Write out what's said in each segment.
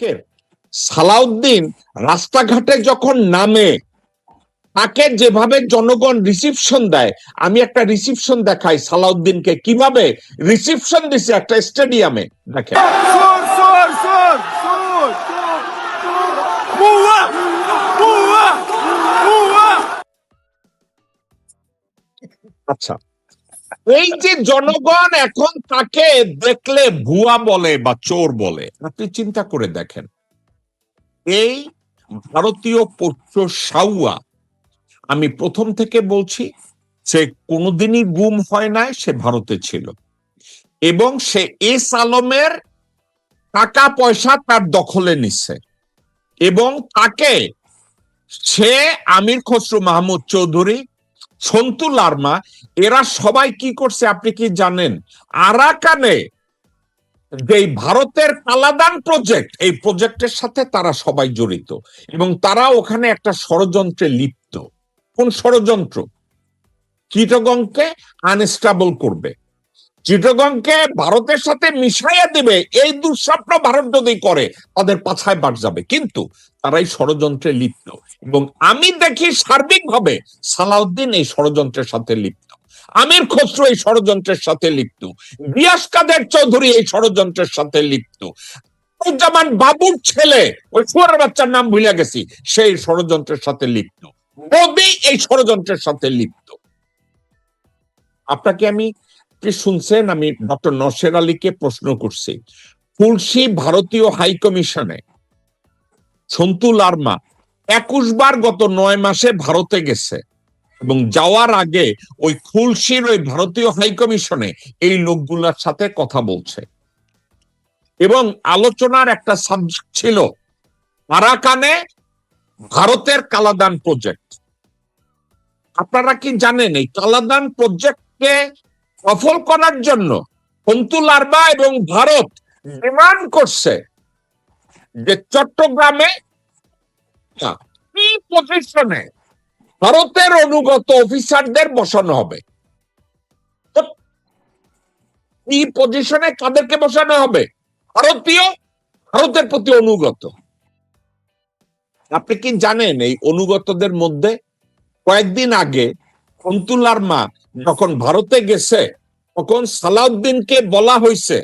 কে সালাউদ্দিন রাস্তাঘাটে যখন নামে তাকে যেভাবে জনগণ রিসিপশন দেয়, আমি একটা রিসিপশন দেখাই সালাউদ্দিনকে কিভাবে রিসিপশন দিছে একটা স্টেডিয়ামে। দেখেন, আচ্ছা, এই যে জনগণ এখন তাকে দেখলে ভুয়া বলে বা চোর বলে, আপনি চিন্তা করে দেখেন, এই ভারতীয় পোষ্য সাউয়া, আমি প্রথম থেকে বলছি, সে কোনোদিনই গুম হয় নাই, সে ভারতে ছিল এবং সে এস আলমের টাকা পয়সা তার দখলে নিচ্ছে এবং তাকে সে আমির খসরু মাহমুদ চৌধুরী, সন্তু লারমা, এরা সবাই কি করছে আপনি কি জানেন? আরাকানে যে ভারতের কালাদান প্রজেক্ট, এই প্রজেক্টের সাথে তারা সবাই জড়িত এবং তারা ওখানে একটা ষড়যন্ত্রে লিপ্ত। কোন ষড়যন্ত্র? চিটাগংকে আনস্টেবল করবে, চিটাগংকে ভারতের সাথে মিশাইয়া দিবে, এই দুঃস্বপ্ন ভারত যদি করে তাদের পাছায় বাট যাবে। কিন্তু তারা এই ষড়যন্ত্রে লিপ্ত এবং আমি দেখি সার্বিকভাবে সালাউদ্দিন এই ষড়যন্ত্রের সাথে লিপ্ত, আমির খসরু এই ষড়যন্ত্রের সাথে লিপ্ত, গিয়াস কাদের চৌধুরী এই ষড়যন্ত্রের সাথে লিপ্ত, জামান বাবুর ছেলে, ওই শুয়ারের বাচ্চার নাম ভুলে গেছি, সেই ষড়যন্ত্রের সাথে লিপ্ত, মোদি এই ষড়যন্ত্রের সাথে লিপ্ত। আপনাকে আমি কি শুনছেন, আমি ডক্টর নরসের আলীকে প্রশ্ন করছি, খুলশি ভারতীয় হাই কমিশনে সন্তু লারমা 21 বার গত 9 মাসে ভারতে গেছে এবং যাওয়ার আগে ওই খুলশির ওই ভারতীয় হাই কমিশনে এই লোকগুলোর সাথে কথা বলছে এবং আলোচনার একটা সাবজেক্ট ছিল আরাকানে ভারতের কালাদান প্রজেক্ট। আপনারা কি জানেন এই কালাদান প্রজেক্টকে সফল করার জন্য সন্তু লারমা এবং ভারত ডিমান্ড করছে যে চট্টগ্রামে কি পজিশনে ভারতের অনুগত অফিসারদের বসানো হবে, কি পজিশনে কাদেরকে বসানো হবে? ভারতের প্রতি অনুগত। আপনি কি জানেন এই অনুগতদের মধ্যে কয়েকদিন আগে সন্তু লারমা যখন ভারতে গেছে তখন সালাউদ্দিনকে বলা হয়েছে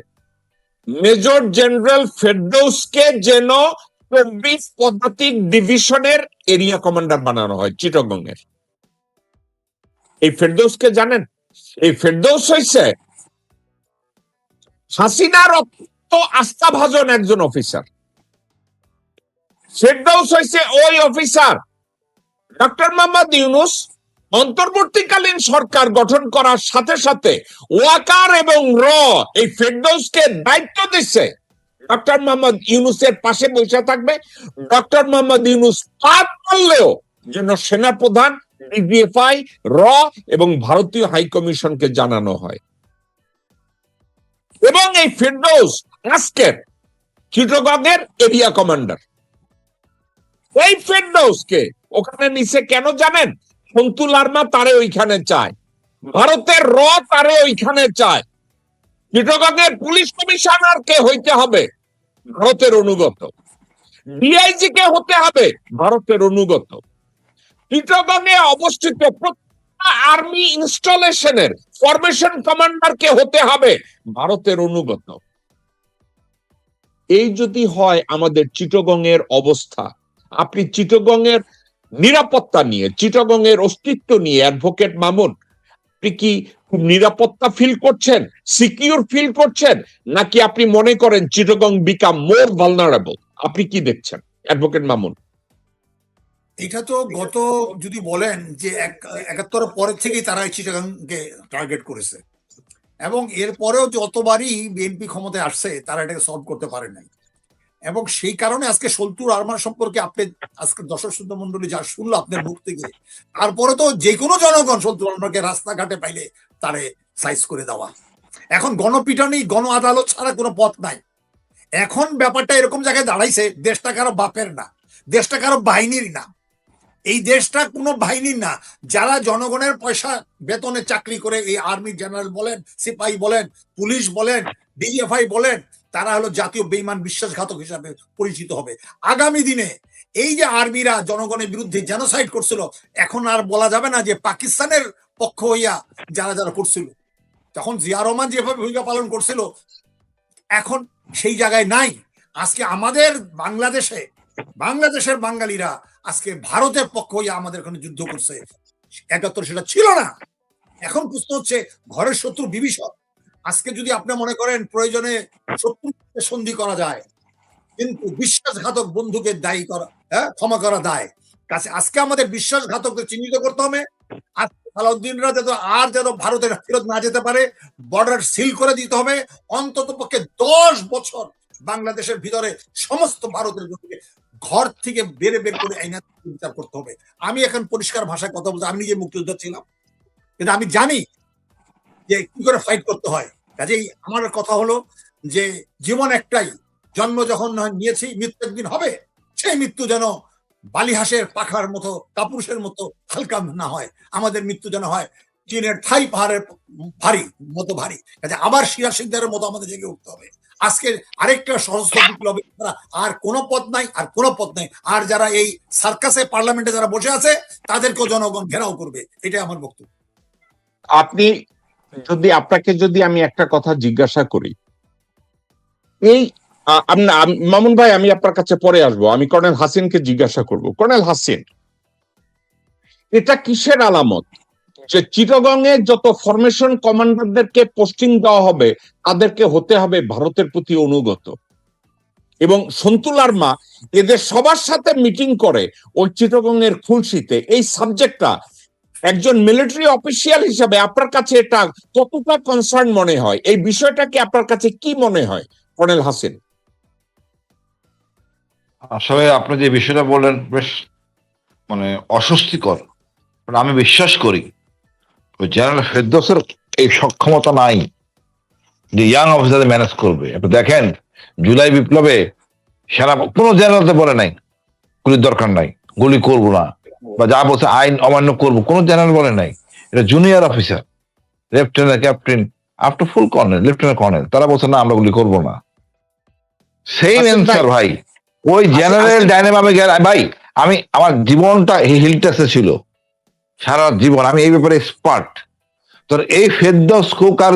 মেজর জেনারেল ফেরদৌসকে যেন 24 পদাতিক ডিভিশনের এরিয়া কমান্ডার বানানো হয় চিটাগং এর। এই ফেরদৌসকে জানেন? এই ফেরদৌস হইছে হাসিনার অত্যন্ত আস্থাভাজন একজন অফিসার। ফেরদৌস হইছে ওই অফিসার ডক্টর মোহাম্মদ ইউনূস অন্তর্বর্তীকালীন সরকার গঠন করার সাথে সাথে ওয়াকার এবং র এই ফেরদৌসকে দায়িত্ব দিচ্ছে ডক্টর মোহাম্মদ ইউনূসের পাশে বসে থাকবে, ডক্টর মোহাম্মদ ইউনূস পাপ করলেও যেন সেনাপ্রধান, ডিজিএফআই, র এবং ভারতীয় হাই কমিশনকে জানানো হয়। এবং এই ফেরদৌস আজকের চিটাগংয়ের এরিয়া কমান্ডার। এই ফেরদৌসকে ওখানে নিচে কেন জানেন? সন্তু লারমা তারে ওইখানে চায়, ভারতের র তারে ওইখানে চায়, চিটাগংয়ের পুলিশ কমিশনার কে হইতে হবে ভারতের অনুগত, ডিআইজি কে হতে হবে ভারতের অনুগত, চিটাগংয়ে অবস্থিত আর্মি ইনস্টলেশনের ফরমেশন কমান্ডার কে হতে হবে ভারতের অনুগত। এই যদি হয় আমাদের চিটাগংয়ের অবস্থা, আপনি চিটাগংয়ের নিরাপত্তা নিয়ে, চিটাগংয়ের অস্তিত্ব নিয়ে অ্যাডভোকেট মামুন, আপনি কি খুব নিরাপত্তা ফিল করছেন, সিকিউর ফিল করছেন, নাকি আপনি মনে করেন চিটাগং বিকাম মোর ভালনারেবল? আপনি কি দেখছেন অ্যাডভোকেট মামুন? এটা তো গত যদি বলেন যে 71 পরের থেকেই তারা চিটাগাংকে টার্গেট করেছে এবং এরপরেও যতবারই বিএনপি ক্ষমতায় আসছে তারা এটাকে সলভ করতে পারে নাই এবং সেই কারণে আজকে সন্তু লারমার সম্পর্কে আপনি আজকে দর্শক শ্রোতা মন্ডলী যা শুনলো আপনার মুখ থেকে, তারপরে তো যে কোনো জনগণ সন্তু লারমাকে রাস্তাঘাটে পাইলে তারে সাইজ করে দেওয়া। এখন গণপিটুনি, গণ আদালত ছাড়া কোনো পথ নাই। এখন ব্যাপারটা এরকম জায়গায় দাঁড়াইছে, দেশটা কারো বাপের না, দেশটা কারো বাহিনীর না, এই দেশটা কোনো বাহিনীর না। যারা জনগণের পয়সা বেতনে চাকরি করে, এই আর্মি জেনারেল বলেন, সিপাহী বলেন, পুলিশ বলেন, ডিজিএফআই বলেন, তারা হলো জাতীয় বেঈমান বিশ্বাসঘাতক হিসাবে পরিচিত হবে। আগামী দিনে এই যে আর্মিরা জনগণের বিরুদ্ধে জেনোসাইড করছিল, এখন আর বলা যাবে না যে পাকিস্তানের পক্ষ হইয়া যারা যারা করছিল, তখন জিয়া রহমান যেভাবে ভূমিকা পালন করছিল এখন সেই জায়গায় নাই। আজকে আমাদের বাংলাদেশের বাঙালিরা আজকে ভারতের পক্ষ হইয়া আমাদের এখানে যুদ্ধ করছে। ৭১ সেটা ছিল না। এখন প্রশ্ন হচ্ছে ঘরের শত্রু বিভীষণ। আজকে যদি আপনি মনে করেন প্রয়োজনে শত্রুকে সন্ধি করা যায়, কিন্তু বিশ্বাসঘাতক বন্ধুকে দায়ী করা, ক্ষমা করা দায়। কাছে আজকে আমাদের বিশ্বাসঘাতকদের চিহ্নিত করতে হবে। আজকে সালাউদ্দিনরা যেন ভারতের ফেরত না যেতে পারে, বর্ডার সিল করে দিতে হবে। অন্তত পক্ষে 10 বছর বাংলাদেশের ভিতরে সমস্ত ভারতের লোককে ঘর থেকে বের করে আইনা বিচার করতে হবে। আমি এখন পরিষ্কার ভাষায় কথা বলতে, আমি নিজে মুক্তিযোদ্ধা ছিলাম, কিন্তু আমি জানি যে কি করে ফাইট করতে হয়। কাজেই আমার কথা হলো যে জীবন একটাই, জন্ম যখন নিয়েছি মৃত্যু একদিন হবে। সেই মৃত্যু যেন বালিহাঁসের পাখার মতো, কাপুরুষের মতো হালকা না হয়। আমাদের মৃত্যু যেন হয় চীনের থাই পাহাড়ের মতো ভারী। কাজে আবার সিরাজউদ্দৌলার মতো আমাদের জেগে উঠতে হবে। আজকে আরেকটা সশস্ত্র বিপ্লবের ছাড়া আর কোনো পথ নাই, আর যারা এই সার্কাসে পার্লামেন্টে যারা বসে আছে তাদেরকেও জনগণ ঘেরাও করবে। এটাই আমার বক্তব্য। আপনাকে যদি আমি একটা কথা জিজ্ঞাসা করি, এই মামুন ভাই, আমি আপনার কাছে পরে আসবো, আমি কর্নেল হাসিনকে জিজ্ঞাসা করব। কর্নেল হাসিন, এটা কিসের আলামত যে চিটাগং এ যত ফরমেশন কমান্ডারদেরকে পোস্টিং দেওয়া হবে তাদেরকে হতে হবে ভারতের প্রতি অনুগত, এবং সন্তু লারমা এদের সবার সাথে মিটিং করে ওই চিটাগং এর খুলশিতে এই সাবজেক্টটা একজন মিলিটারি অফিসিয়াল হিসাবে আপনার কাছে এটা কতটা কনসার্ন মনে হয়? এই বিষয়টা কি আপনার কাছে কি মনে হয় কর্নেল হাসিন? আসলে আপনি যে বিষয়টা বললেন বেশ অস্বস্তিকর। আমি বিশ্বাস করি জেনারেল ফেরদৌসের এই সক্ষমতা নাই যে ইয়াং অফিসার ম্যানেজ করবে। আপনি দেখেন জুলাই বিপ্লবে সেনা কোনো জেনারেলতে বলে নাই গুলির দরকার নাই, গুলি করবো না, বা যা বলছে আইন অমান্য করবো, কোনো জেনারেল বলে নাই। এটা junior officer, lieutenant, captain, up to full colonel, lieutenant colonel, তারা বলছে না আমরা গুলি করবো না। সেম অ্যান্সার ভাই ওই জেনারেল ডাইনামামে গেল। ভাই আমি আমার জীবনটা হিলটাসে ছিল, সারা জীবন আমি এই ব্যাপারে এক্সপার্ট। তোর এই ফেরদৌস হোক আর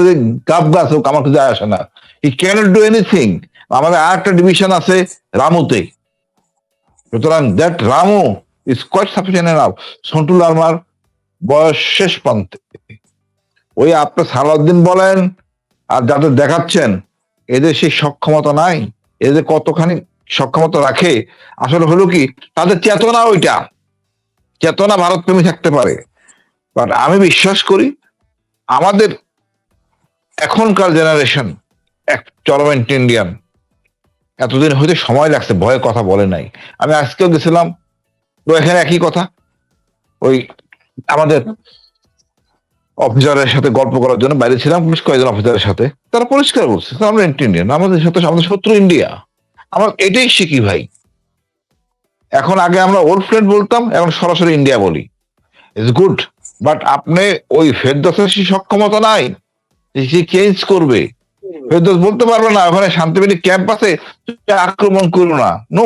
গাবগাছ হোক আমার কিছু যায় আসে না, হি ক্যানট ডু এনিথিং। আমাদের আর একটা ডিভিশন আছে রামুতে, সুতরাং that Ramu is quite sufficient enough. Santu Larma বয়স শেষ প্রান্তে, ওই আপনার সালাউদ্দিন বলেন আর যাদের দেখাচ্ছেন এদের সেই সক্ষমতা নাই। এদের কতখানি সক্ষমতা রাখে আসলে হলো কি তাদের চেতনা, ওইটা চেতনা ভারত প্রেমী থাকতে পারে। বাট আমি বিশ্বাস করি আমাদের এখনকার জেনারেশন এক চরম ইন্ডিয়ান, এতদিন হয়তো সময় লাগছে, ভয়ে কথা বলে নাই। আমি আজকেও গেছিলাম, তো এখানে একই কথা, ওই আমাদের অফিসারের সাথে গল্প করার জন্য বাইরে ছিলাম, বেশ কয়েকজন অফিসারের সাথে, তারা পরিষ্কার বলছে আমরা ইন্ডিয়ান, আমাদের সাথে আমাদের শত্রু ইন্ডিয়া। আমরা এটাই শিখি ভাই। এখন আগে আমরা ওল্ড ফ্রেন্ড বলতাম, এখন সরাসরি ইন্ডিয়া বলি, ইটস গুড। বাট আপনি ওই ফেরদৌসের সক্ষমতা নাই, সে চেঞ্জ করবে। ফেরদৌস বলতে পারবে না ওখানে শান্তিবাহিনী ক্যাম্প আছে, আক্রমণ করো না, নো।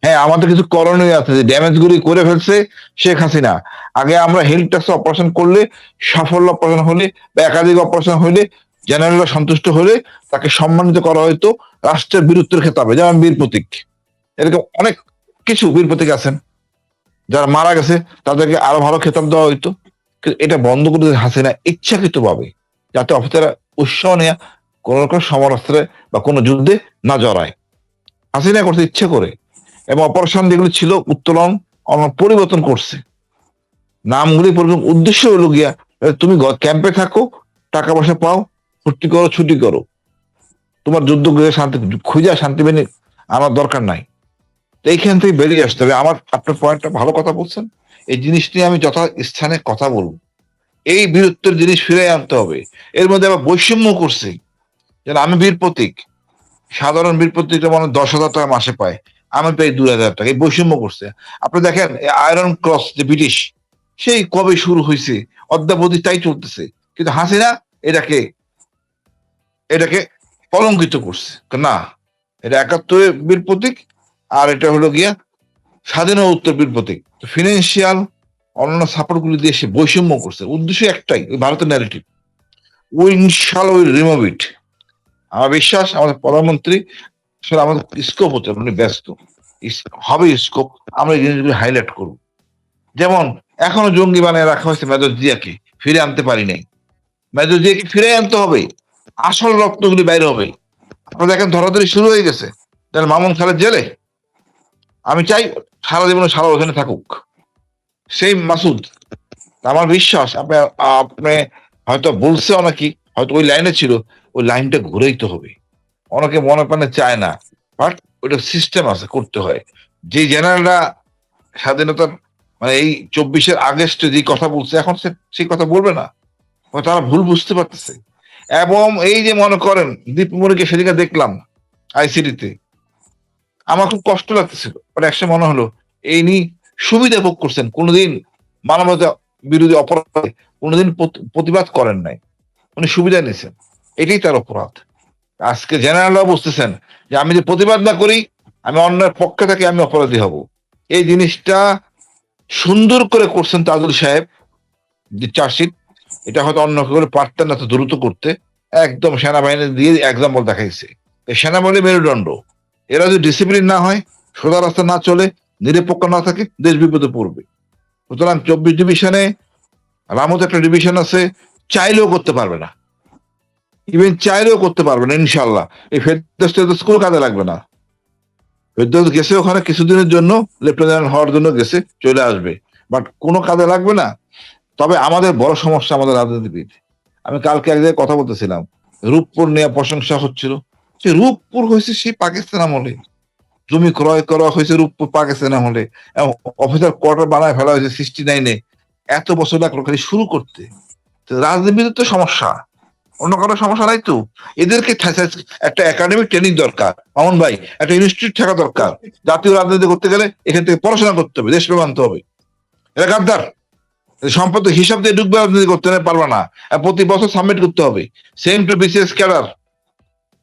হ্যাঁ আমাদের কিছু করণীয় আছে, যে ড্যামেজ গুলি করে ফেলছে শেখ হাসিনা। আগে আমরা হেলথ ট্যাক্স অপারেশন করলে, সাফল্য অপারেশন হলে বা একাধিক অপারেশন হলে, জেনারেলরা সন্তুষ্ট হলে তাকে সম্মানিত করা হয়তো রাষ্ট্রের বীরত্বের খেতাবে, যেমন বীর প্রতীক। এরকম অনেক কিছু বীর প্রতীক আছেন, যারা মারা গেছে তাদেরকে আরো ভালো খেতাব দেওয়া হইতো। কিন্তু এটা বন্ধ করে হাসিনা ইচ্ছাকৃত ভাবে, যাতে অফিসাররা উৎসাহ নেয়া কোন রকম সমরাস্ত্রে বা কোনো যুদ্ধে না জড়ায়। হাসিনা করতে ইচ্ছে করে, এবং অপারেশন যেগুলো ছিল উত্তোলন পরিবর্তন করছে, নামগুলি পরিবর্তন। উদ্দেশ্য হলো গিয়া তুমি ক্যাম্পে থাকো, টাকা পয়সা পাও, ফুর্তি করো, ছুটি করো, তোমার যুদ্ধ শান্তি খুঁজা শান্তি বাহিনী আমার দরকার নাই। এইখান থেকে বেরিয়ে আসতে হবে। আমার আপনার পয়েন্টটা ভালো কথা বলছেন, এই জিনিস নিয়ে আমি যথা স্থানে কথা বলবো। এই বীরত্বের জিনিস ফিরে আনতে হবে। এর মধ্যে আবার বৈষম্য করছে, যেন আমি বীর প্রতীক, সাধারণ বীর প্রতীকটা মানে 10,000 টাকা মাসে পায়, আমি পাই 2,000 টাকা। এই বৈষম্য করছে। আপনি দেখেন আয়রন ক্রস যে ব্রিটিশ, সেই কবে শুরু হয়েছে, অদ্যাবধি তাই চলতেছে। কিন্তু হাসিনা এটাকে কলঙ্কিত করছে। না, এটা 71 বীর প্রতীক, আর এটা হলো গিয়া স্বাধীনতা বীর প্রতীক। ফিনান্সিয়াল অন্যান্য সাপোর্ট গুলি দিয়ে সে বৈষম্য করছে, উদ্দেশ্য একটাই, ওই ভারতের ন্যারেটিভ। ইনশাল্লাহ উইল রিমুভ ইট। আমার বিশ্বাস আমাদের প্রধানমন্ত্রী আসলে আমাদের স্কোপ হচ্ছে, মানে ব্যস্ত হবে স্কোপ, আমরা এই জিনিসগুলো হাইলাইট করব। যেমন এখনো জঙ্গি বানিয়ে রাখা হয়েছে মেজর জিয়াকে, ফিরে আনতে পারি নাই। মেজর জিয়াকে ফিরে আনতে হবে, আসল রক্তগুলি বাইরে হবে। আপনারা দেখেন ধরাধরি শুরু হয়ে গেছে, তাহলে মামুন খালেদ জেলে, আমি চাই সারা জীবনে সারা ওখানে থাকুক সেই মাসুদ। আমার বিশ্বাস আপনি আপনি হয়তো বলছে অনেকে, হয়তো ওই লাইনে ছিল, ওই লাইনটা ঘুরেইতে হবে। অনেকে মনে প্রাণে চায় না, বাট ওইটা সিস্টেম আছে, করতে হয়। যে জেনারেলরা স্বাধীনতার মানে এই 24 আগস্টে যে কথা বলছে, এখন সেই কথা বলবে না, তারা ভুল বুঝতে পারতেছে। এবং এই যে মনে করেন দীপমণিকে সেদিকে দেখলাম আইসিডিতে, আমার খুব কষ্ট লাগতেছিল, বাট একসময় মনে হলো এই নিয়ে সুবিধা ভোগ করছেন, কোনোদিন মানবতা বিরোধী অপরাধে কোনোদিন প্রতিবাদ করেন নাই, উনি সুবিধা নিয়েছেন, এটাই তার অপরাধ। আজকে জেনারেলরাও বুঝতেছেন যে আমি যে প্রতিবাদ না করি, আমি অন্যের পক্ষে থাকি, আমি অপরাধী হব। এই জিনিসটা সুন্দর করে করছেন তাজুল সাহেব, যে চার্জশিট, এটা হয়তো অন্য কেউ পারতেন না তো দ্রুত করতে, একদম সেনাবাহিনী দিয়ে এক্সাম্পল দেখাইছে। এই সেনাবাহিনী মেরুদণ্ড, এরা যদি ডিসিপ্লিন না হয়, সোজা রাস্তা না চলে, নিরপেক্ষ না থাকে, দেশ বিপদে পড়বে। সুতরাং 24 ডিভিশনে রামত একটা ডিভিশন আছে, চাইলেও করতে পারবে না, ইভেন চাইলেও করতে পারবে না ইনশাল্লাহ। এই ফেরদৌস কোনো কাজে লাগবে না। ফেরদৌস গেছে ওখানে কিছুদিনের জন্য, লেফটেন্যান্ট হওয়ার জন্য গেছে, চলে আসবে, বাট কোনো কাজে লাগবে না। তবে আমাদের বড় সমস্যা আমাদের রাজনীতিবিদ। আমি কালকে এক জায়গায় কথা বলতেছিলাম, রূপপুর নিয়ে প্রশংসা হচ্ছিল, সে রূপপুর হয়েছে সেই পাকিস্তান আমলে, জমি ক্রয় করা হয়েছে রূপপুর পাকিস্তান আমলে, অফিসার কোয়ার্টার বানায় ফেলা হয়েছে 69-এ। এত বছর লাগলো খালি শুরু করতে। রাজনীতিবিদের তো সমস্যা, অন্য কারো সমস্যা নাই তো। এদেরকে একটা একাডেমিক ট্রেনিং দরকার মামুন ভাই, একটা ইনস্টিটিউট থাকা দরকার। জাতীয় রাজনীতি করতে গেলে এখান থেকে পড়াশোনা করতে হবে, দেশ মানতে হবে। এরা গাদ্দার, সম্পদ হিসাব দিয়ে ঢুকবে, রাজনীতি করতে পারবে না, প্রতি বছর সাবমিট করতে হবে। সেম টু বিসিএস ক্যাডার,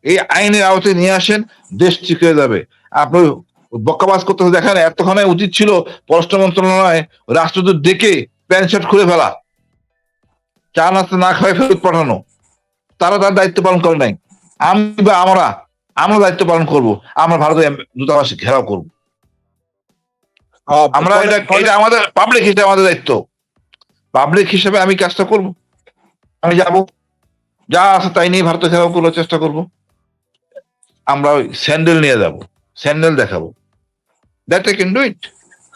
এই আইনের আওতায় নিয়ে আসেন, দেশ ঠিক হয়ে যাবে। আপনি বক্কাবাজ করতে দেখেন, এতক্ষণে উচিত ছিল পররাষ্ট্র মন্ত্রণালয় রাষ্ট্রদূত ডেকে প্যান্ট শার্ট খুলে ফেলা, চা নাস্তা না খাওয়াই ফেরত পাঠানো। তারা তার দায়িত্ব পালন করে নাই। আমি বা আমরা দায়িত্ব পালন করব, আমরা ভারতের দূতাবাস ঘেরাও করব। আমরা এটা আমাদের পাবলিক হিসেবে আমাদের দায়িত্ব, পাবলিক হিসেবে আমি কাজটা করব। আমি যাব, যা আছে তাই নিয়ে ভারত ঘেরাও করার চেষ্টা করব। আমরা ওই স্যান্ডেল নিয়ে যাব, স্যান্ডেল দেখাবো, that I can do it.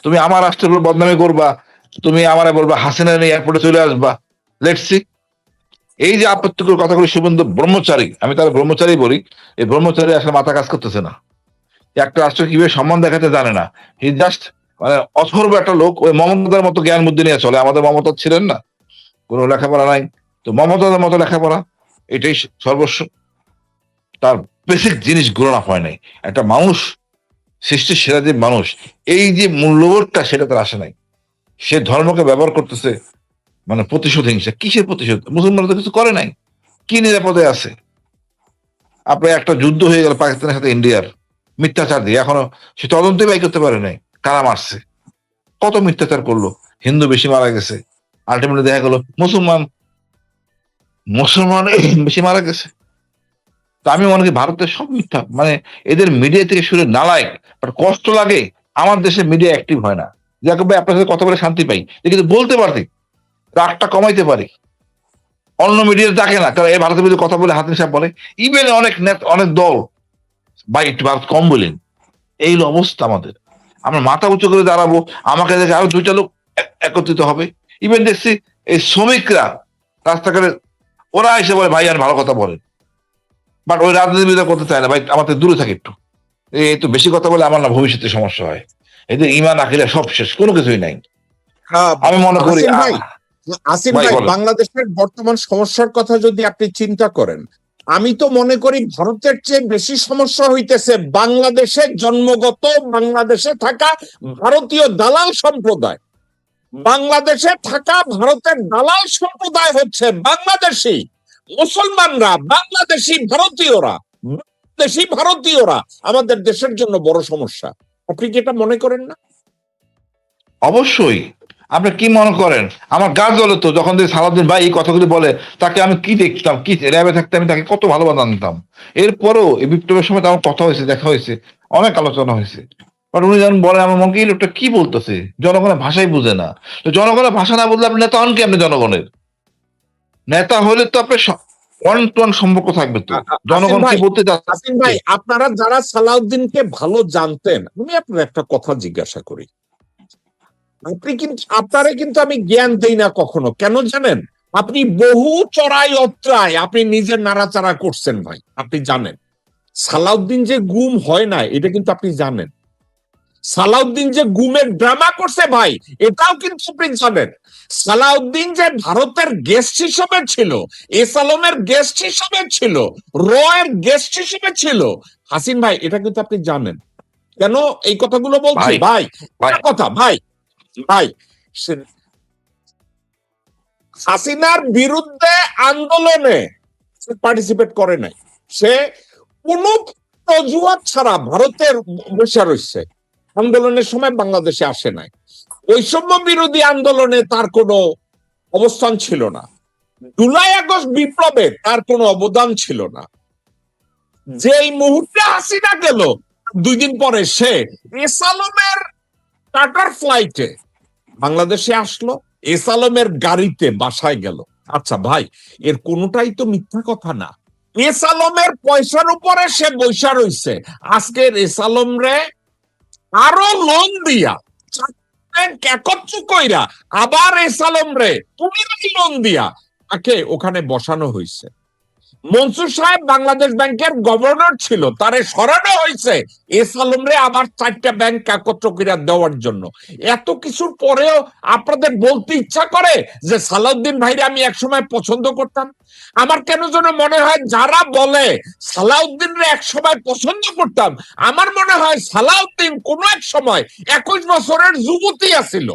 তুমি আমার রাষ্ট্রের বদনামি করবা, তুমি আমারে বলবা হাসিনা নিয়ে এয়ারপোর্টে চলে আসবা, লেটস সি। এই যে আপত্তিকর কথাগুলো, শুভেন্দু ব্রহ্মচারী, আমি তার ব্রহ্মচারী বলি, এই ব্রহ্মচারী আসলে মাথা কাজ করতেছে না। একটা রাষ্ট্র কিভাবে সম্মান দেখাতে জানে না, হি জাস্ট মানে অথর্ব একটা লোক, ওই মমতার মতো জ্ঞান বুদ্ধি নিয়ে চলে। আমাদের মমতা ছিলেন না, কোনো লেখাপড়া নাই, তো মমতাদের মতো লেখাপড়া, এটাই সর্বস্ব। তার বেসিক জিনিস গ্রহণ হয় নাই। একটা মানুষ, সৃষ্টির সেরা যে মানুষ, এই যে মূল্যবোধটা সেটা তার আসে নাই। সে ধর্মকে ব্যবহার করতেছে মানে প্রতিশোধ হিংসা। কিসের প্রতিশোধ? মুসলমানরা তো কিছু করে নাই, কি নিরাপদে আছে? আপনার একটা যুদ্ধ হয়ে গেল পাকিস্তানের সাথে ইন্ডিয়ার, মিথ্যাচার দিয়ে, এখনো সে তদন্তই বাই করতে পারে নাই কারা মারছে, কত মিথ্যাচার করলো, হিন্দু বেশি মারা গেছে, আলটিমেটলি দেখা গেল মুসলমান মুসলমান বেশি মারা গেছে। তো আমি মনে করি ভারতের সব মিথ্যা, মানে এদের মিডিয়া থেকে শুনে নালায়ক। বাট কষ্ট লাগে আমার দেশে মিডিয়া অ্যাক্টিভ হয় না। যাকে ভাই আপনার সাথে কথা বলে শান্তি পাই, কিন্তু বলতে পারি, রাগটা কমাইতে পারি। অন্য মিডিয়া ডাকে না, কারণ এই ভারতের বিরুদ্ধে কথা বলে হাতিম সাহেব বলে, ইভেন অনেক দল ভাই একটু ভারত কম বলেন। এই হলো অবস্থা আমাদের। আমরা মাথা উঁচু করে দাঁড়াবো, আমাকে দেখে আরো 2টা লোক একত্রিত হবে। ইভেন দেখছি এই শ্রমিকরা রাস্তাঘাটে, ওরা এসে বলে ভাই আর ভালো কথা বলেন, বাট ওই রাজনীতিবিদরা করতে চায় না, ভাই আমাদের দূরে থাকে একটু। এই তো বেশি কথা বলে আমার না ভবিষ্যতে সমস্যা হয়, এদের ইমান আকিরা সব শেষ, কোনো কিছুই নাই। আমি মনে করি আসিম ভাই ভাই, বলেন। বাংলাদেশের বর্তমান সমস্যার কথা যদি আপনি চিন্তা করেন, আমি তো মনে করি ভারতের চেয়ে বেশি সমস্যা হইতেছে বাংলাদেশে জন্মগত, বাংলাদেশে থাকা ভারতীয় দালাল সম্প্রদায়। বাংলাদেশে থাকা ভারতের দালাল সম্প্রদায় হচ্ছে বাংলাদেশি মুসলমানরা, বাংলাদেশি ভারতীয়রা। দেশি ভারতীয়রা আমাদের দেশের জন্য বড় সমস্যা। আপনি কি এটা মনে করেন না? অবশ্যই। আপনি কি মনে করেন আমার গা জ্বলে তো যখন দেখি সালাউদ্দিন ভাই এই কথাগুলি বলে, তাকে আমি কি দেখতাম, কি র্যাবে থাকতে আমি তাকে কত ভালোবাসা জানতাম। এরপরেও এই বিপ্লবের সময় তো আমার কথা হয়েছে, দেখা হয়েছে, অনেক আলোচনা হয়েছে। বাট উনি যখন বলে আমার মনে কি লোকটা কি বলতেছে, জনগণের ভাষাই বুঝে না। তো জনগণের ভাষা না বুঝলে আপনি নেতা হন কি? আপনি জনগণের নেতা হলে তো আপনার ওয়ান টু ওয়ান সম্পর্ক থাকবে তো। হাসিন জনগণ কি ভাই, বলতে হাসিন চাচ্ছে। ভাই, আপনারা যারা সালাউদ্দিনকে ভালো জানতেন, আমি আপনার একটা কথা জিজ্ঞাসা করি। আপনারা কিন্তু আমি জ্ঞান দেই না কখনো, কেন জানেন? আপনি বহু চড়াই অত্রায় আপনি নিজের নাড়াচাড়া করছেন ভাই, আপনি জানেন। সালাউদ্দিন যে গুম হয় না এটা কিন্তু আপনি জানেন। সালাউদ্দিন যে গুমের ড্রামা করছে ভাই, এটাও কিন্তু আপনি জানেন। সালাউদ্দিন যে ভারতের গেস্ট হিসেবে ছিল, এস আলমের গেস্ট হিসেবে ছিল, রয়ের গেস্ট হিসেবে ছিল, হাসিন ভাই, এটা কিন্তু আপনি জানেন। কেন এই কথাগুলো বলছি ভাই ভাই? ভাই একটা কথা ভাই, ভাই, হাসিনার বিরুদ্ধে আন্দোলনে পার্টিসিপেট করে নাই। সে কোন অজুহাত ছাড়া ভারতের বসে রয়েছে, আন্দোলনের সময় বাংলাদেশে আসে নাই। বৈষম্য বিরোধী আন্দোলনে তার কোনো অবস্থান ছিল না। জুলাই আগস্ট বিপ্লবে তার কোনো অবদান ছিল না। যেই মুহূর্তে হাসিনা গেল 2 দিন পরে সে এস আলমের চার্টার ফ্লাইটে বাংলাদেশে আসলো, এস আলমের গাড়িতে বাসায় গেল। আচ্ছা ভাই, এর কোনোটাই তো মিথ্যা কথা না। এস আলমের পয়সার উপরে সে বৈশা রইছে। আজকের এস আলম রে আরো লোন দিয়া একত্র কইরা আবার এস আলম রে তুমি লোন দিয়া তাকে ওখানে বসানো হয়েছে। মনসুর সাহেব বাংলাদেশ ব্যাংকের গভর্নর ছিল, তারে সরানো হয়েছে এস আলম রে আবার 4টা ব্যাংক একত্র করে দেওয়ার জন্য। এত কিছুর পরেও আপনাদের বলতে ইচ্ছা করে যে সালাউদ্দিন ভাইরে আমি একসময় পছন্দ করতাম। আমার কেন যেন মনে হয় যারা বলে সালাউদ্দিন রে একসময় পছন্দ করতাম, আমার মনে হয় সালাউদ্দিন কোন এক সময় 21 বছরের যুবতী আছিল।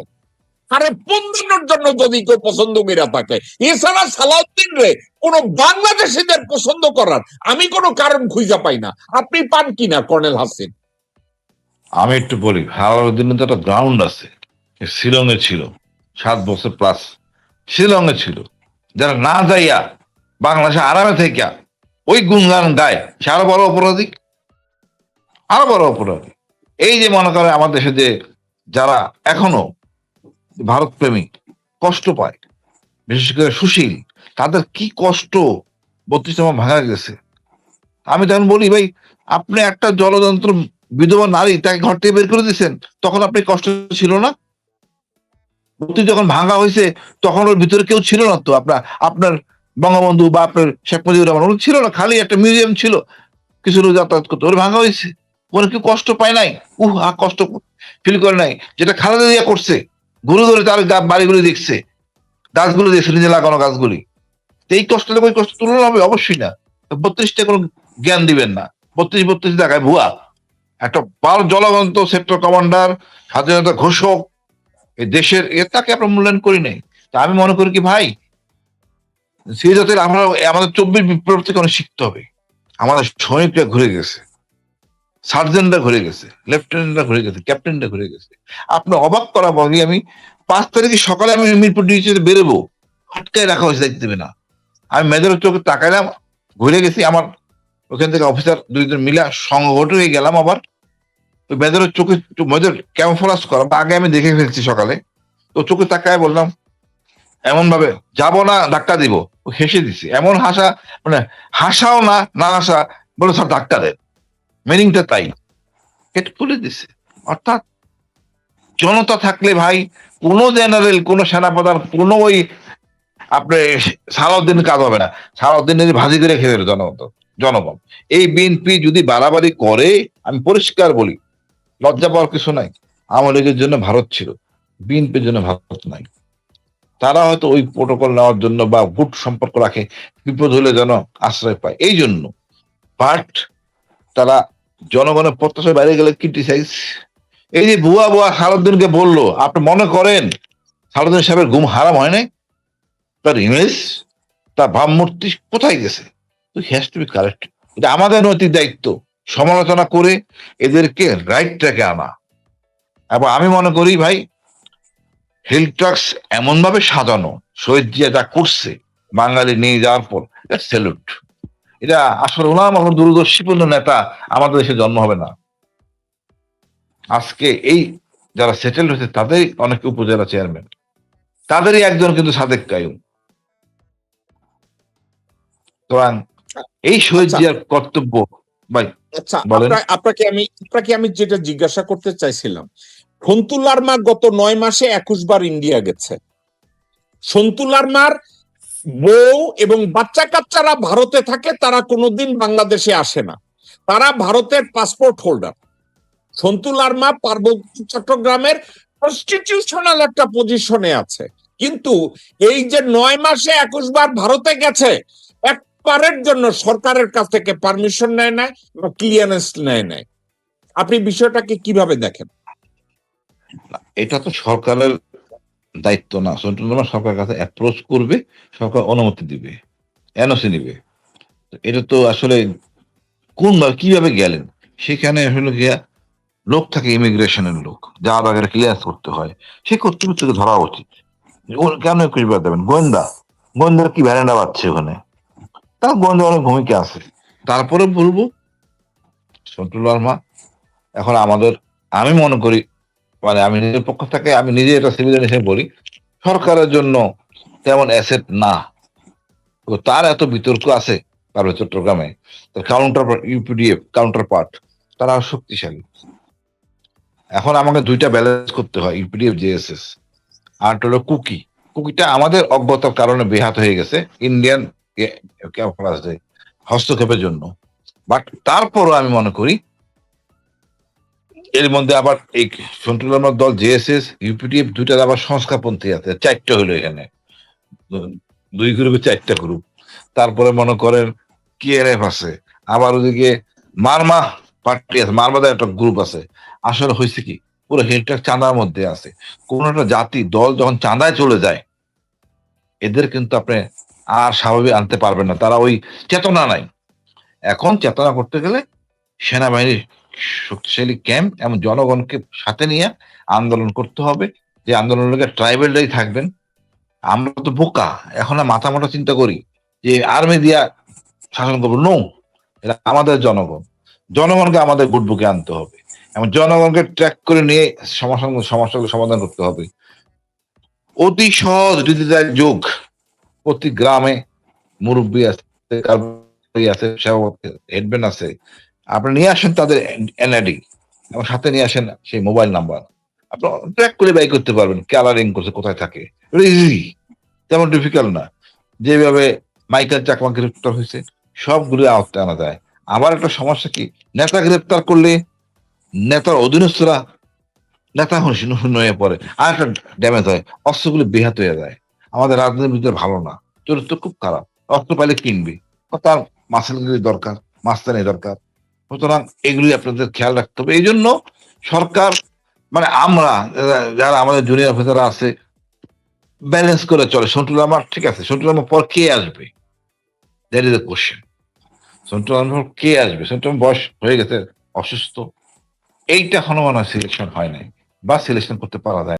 আরে 15 জন্য যদি কেউ পছন্দ করে থাকে, এছাড়া সালাউদ্দিন রে কোন বাংলাদেশিদের পছন্দ করার আমি কোনো কারণ খুঁজে পাই না। আপনি পান কিনা কর্নেল হাসিন? আমি একটু বলি, হালালুদ্দিনের তো একটা গ্রাউন্ড আছে, শিলং এ ছিল 7 বছর প্লাস, শিলং এ ছিল। যারা না যাইয়া বাংলাদেশে আরামে থেকে ওই গুণগান গায়, সে আরো বড় অপরাধী, আরো বড় অপরাধী। এই যে মনে করে আমাদের দেশে যে যারা এখনো ভারত প্রেমিক কষ্ট পায়, বিশেষ করে সুশীল, তাদের কি কষ্ট 32তম ভাঙা গেছে। আমি তখন বলি ভাই, আপনি একটা জলযন্ত্র বিধবা নারী তাকে ঘর থেকে বের করে দিয়েছেন, তখন আপনি কষ্ট ছিল না? মূর্তি যখন ভাঙা হয়েছে তখন ওর ভিতরে কেউ ছিল না তো, আপনার আপনার বঙ্গবন্ধু বা আপনার শেখ মুজিবুর রহমান ওর ছিল না, খালি একটা মিউজিয়াম ছিল, কিছু লোক যাতায়াত করতো। ওর ভাঙা হয়েছে, ওরা কেউ কষ্ট পায় নাই, কষ্ট ফিল করে নাই। যেটা খালেদা জিয়া করছে, ঘুরে ঘুরে তার বাড়িগুলি দেখছে, গাছগুলো দেখছে, নিজে লাগানো গাছগুলি। তো এই কষ্টের ওই কষ্ট তুলনা হবে? অবশ্যই না। 32টা কোনো জ্ঞান দিবেন না, 32 জায়গায় ভুয়া। একটা পাল জলবন্ত সেক্টর কমান্ডার, স্বাধীনতা ঘোষক, এই দেশের তাকে আমরা মূল্যায়ন করি নাই। তা আমি মনে করি কি ভাই, সেই জাতের আমরা আমাদের 24 বিপ্লব থেকে অনেক শিখতে হবে। আমাদের সৈনিকরা ঘুরে গেছে, সার্জেন্টরা ঘুরে গেছে, লেফটেন্যান্টরা ঘুরে গেছে, ক্যাপ্টেনরা ঘুরে গেছে। আপনি অবাক করা বলি, আমি 5 তারিখে সকালে আমি মিরপুর ডিউটিতে বেরোবো, আটকায় রাখা হয়েছে, দেখতে দেবে না। আমি মেজরের চোখে তাকাইলাম, ঘুরে গেছি, আমার ওখান থেকে অফিসার 2 জন মিলে সংগঠন হয়ে গেলাম। আবার ওই মেজরের চোখে, মেজর ক্যামোফ্লাজ করা আগে আমি দেখে ফেলছি সকালে, তো চোখে তাকায় বললাম এমন ভাবে, যাবো না ধাক্কা দিব। ও হেসে দিছে, এমন হাসা, মানে হাসাও না, না হাসা, বলে স্যার ধাক্কা দেন, মিনিংটা তাই। এটা তুলে দিছে। অর্থাৎ জনতা থাকলে ভাই, কোনো জেনারেল, কোনো সেনাপ্রধান, কোনো ওই আপনি সালাউদ্দিন কাজ হবে না। সালাউদ্দিনের ভাজি করে খেয়ে দেবে জনগণ। এই বিএনপি যদি বাড়াবাড়ি করে, আমি পরিষ্কার বলি, লজ্জা পাওয়ার কিছু নাই। আওয়ামী লীগের জন্য ভারত ছিল, বিএনপির জন্য ভারত নাই। তারা হয়তো ওই প্রোটোকল নেওয়ার জন্য বা গুট সম্পর্ক রাখে, বিপদ হলে যেন আশ্রয় পায় এই জন্য। বাট তারা জনগণের প্রত্যাশা বাইরে গেলে ক্রিটিসাইজ। এই যে ভুয়া ভুয়া সালাউদ্দিনকে বললো, আপনি মনে করেন সালাউদ্দিন সাহেবের ঘুম হারাম হয় নাই? তার ইমেজ, তার ভাবমূর্তি কোথায় গেছে? তো হ্যাজ টু বি কারেক্ট। এটা আমাদের নৈতিক দায়িত্ব সমালোচনা করে এদেরকে রাইট ট্র্যাকে আনা। এবং আমি মনে করি ভাই হিলট্রাক্স এমন ভাবে সাজানো, শহীদ জিয়া যা করছে বাঙালি নিয়ে যাওয়ার পর, এটা স্যালুট। এটা আসলে ওনার মতো দূরদর্শীপূর্ণ নেতা আমাদের দেশে জন্ম হবে না। আজকে এই যারা সেটেল হয়েছে তাদেরই অনেকে উপজেলা চেয়ারম্যান, তাদেরই একজন কিন্তু সাদেক কায়ুম। সুতরাং এই শহীদ আচ্ছা জিয়ার কর্তব্য ভাই আচ্ছা, বলেন। আপনাকে আমি যেটা জিজ্ঞাসা করতে চাইছিলাম, সন্তু লারমা গত 9 মাসে 21 বার ইন্ডিয়া গেছে। সন্তু লারমার বউ এবং বাচ্চা কাচ্চারা ভারতে থাকে, তারা কোনোদিন বাংলাদেশে আসে না, তারা ভারতের পাসপোর্ট হোল্ডার। সন্তু লারমা পার্বত্য চট্টগ্রামের কনস্টিটিউশনাল একটা পজিশনে আছে, কিন্তু এই যে 9 মাসে 21 বার ভারতে গেছে, একবারের জন্য সরকারের কাছ থেকে পারমিশন নেয় না বা ক্লিয়ারেন্স নেয় না। আপনি বিষয়টাকে কিভাবে দেখেন? এটা তো সরকারের দায়িত্ব না, সরকারের কাছে অ্যাপ্রোচ করবে, সরকার অনুমতি দিবে, এনওসি নিবে। এটা তো আসলে কোন কিভাবে গেলেন সেখানে হলো গিয়া লোক থাকে, ইমিগ্রেশনের লোক, যার আগে ক্লিয়ার করতে হয়, সে কর্তৃপক্ষকে ধরা উচিত। কেন একুশ দেবেন? গোয়েন্দার কি ভ্যারেন্ডা পাচ্ছে ওখানে? তার গোয়েন্দা অনেক ভূমিকা আছে। তারপরে বলবো সন্টু লারমা এখন আমাদের, আমি মনে করি, মানে আমি নিজের পক্ষ থেকে, আমি নিজে এটা সিভিলিয়ান হিসেবে বলি, সরকারের জন্য তেমন অ্যাসেট না। তো তার এত বিতর্ক আছে পার্বত্য চট্টগ্রামে, তার কাউন্টার ইউপিডিএফ কাউন্টার পার্ট তারা শক্তিশালী। এখন আমাকে দুইটা ব্যালেন্স করতে হয়, ইউপিডিএফ জেএসএস আর হলো কুকিটা আমাদের অজ্ঞতার কারণে বেহাত হয়ে গেছে ইন্ডিয়ান হস্তক্ষেপের জন্য। বাট তারপরও আমি মনে করি এর মধ্যে আবার এই সন্টু লারমার দল জেএসএস ইউপিডিএফ দুইটার আবার সংস্কারপন্থী আছে, 4টা হলো এখানে, 2 গ্রুপে 4টা গ্রুপ। তারপরে মনে করেন কিএরএফ আছে, আবার ওদিকে মারমা পার্টি আছে, মারমাদের একটা গ্রুপ আছে। আসলে হয়েছে কি, পুরো হেলটার চাঁদার মধ্যে আছে। কোন একটা জাতি দল যখন চাঁদায় চলে যায়, এদের কিন্তু আপনি আর স্বাভাবিক আনতে পারবেন না, তারা ওই চেতনা নাই। এখন চেতনা করতে গেলে সেনাবাহিনীর শক্তিশালী ক্যাম্প এবং জনগণকে সাথে নিয়ে আন্দোলন করতে হবে। যে আন্দোলনের ট্রাইবেলরাই থাকবেন। আমরা তো বোকা, এখন মাথা মোটা চিন্তা করি যে আর্মি দিয়া শাসন করবো। নো, এটা আমাদের জনগণকে আমাদের গুড বুকে আনতে হবে এবং জনগণকে ট্র্যাক করে নিয়ে সমস্যাগুলো সমাধান করতে হবে। অতি সহজ ডিজিটাল যুগ, প্রতি গ্রামে মুরব্বী আছে, আছে, হেডব্যান্ড আছে, আপনি নিয়ে আসেন তাদের এনআইডি এবং সাথে নিয়ে আসেন সেই মোবাইল নাম্বার, আপনি ট্র্যাক করে বাই করতে পারবেন কালারিং করছে কোথায় থাকে। ইজি, তেমন ডিফিকাল্ট না। যেভাবে মাইকেল চাকমা গ্রেপ্তার হয়েছে, সবগুলো আওতায় আনা যায়। আবার একটা সমস্যা কি, নেতা গ্রেপ্তার করলে নেতার অধীনস্থরা নেতা হয়ে পড়ে, আর একটা ড্যামেজ হয়, অস্ত্রগুলো বেহাত হয়ে যায়। আমাদের রাজনীতির ভিতরে ভালো না, চরিত্র খুব খারাপ। অস্ত্র পাইলে কিনবে, তার মাসেলগুলি দরকার, মাস্তানি দরকার। সুতরাং এগুলি আপনাদের খেয়াল রাখতে হবে। এই জন্য সরকার, মানে আমরা যারা আমাদের জুনিয়র অফিসাররা আছে, ব্যালেন্স করে চলে। সন্টু লারমা ঠিক আছে, সন্টু লারমার পর কে আসবে, that is the question. Santu Larma কে আসবে? সন্টু লারমার বয়স হয়ে গেছে, অসুস্থ, এইটা এখনো মনে হয় সিলেকশন হয় নাই বা সিলেকশন করতে পারা যায়।